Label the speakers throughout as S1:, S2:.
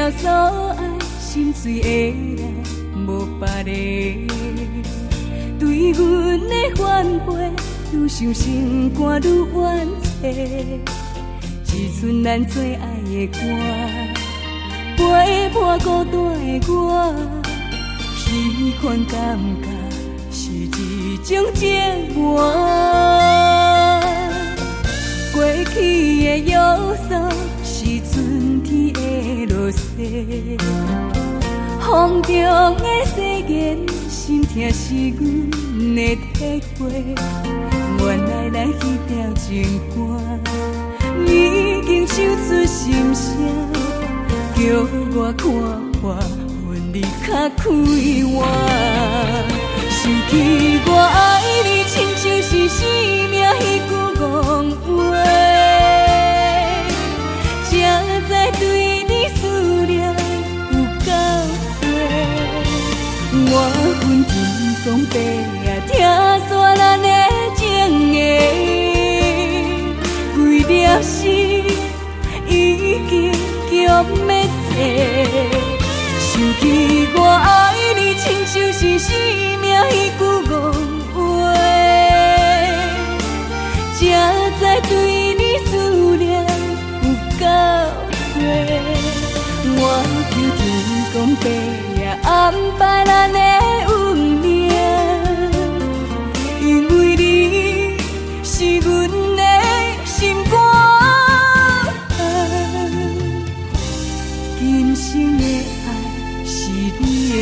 S1: 了所爱，心碎的来无别个。对阮的反背，愈想心肝愈怨切。只剩咱做爱的歌，陪伴孤单的我，喜欢感觉是一种折磨。过去的约束是春天的落雪，风中的誓言，心痛是阮的体会。原来咱彼条情歌已经唱出心声，叫我看破分离较开换。想起我爱你，亲像是生命迄句戆话，才知对你思念有够多。我恨天公地啊，听煞咱的情缘，规粒心已经强要切。想起我爱你，亲像是生命迄句戆话，才知对你思念有够多。我求天公地也安排咱的运命，因为你是阮的心肝，今生的爱是你的。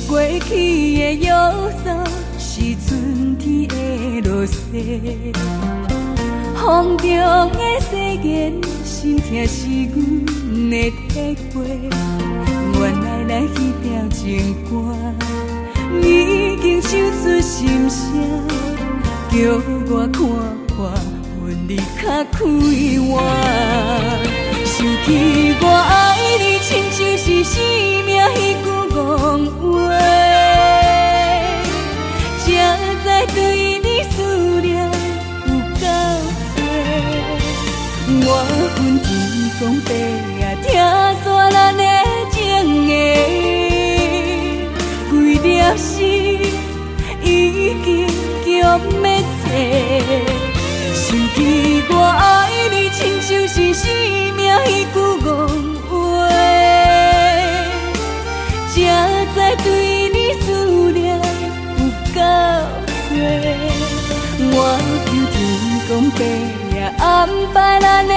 S1: 过去的约束是春天的落雪，风中的誓言，心痛是阮的体会。原来咱彼条情歌已经唱出心声，叫我看破分离较开换。想起我爱你，亲像是生命迄句戆话，才知对你思念有够多。我恨天公地啊，听煞咱的情缘，规粒心已经强要切。想起我爱你，亲像是生命迄句戆话，才知对你思念有够多。我求天公地也安排咱的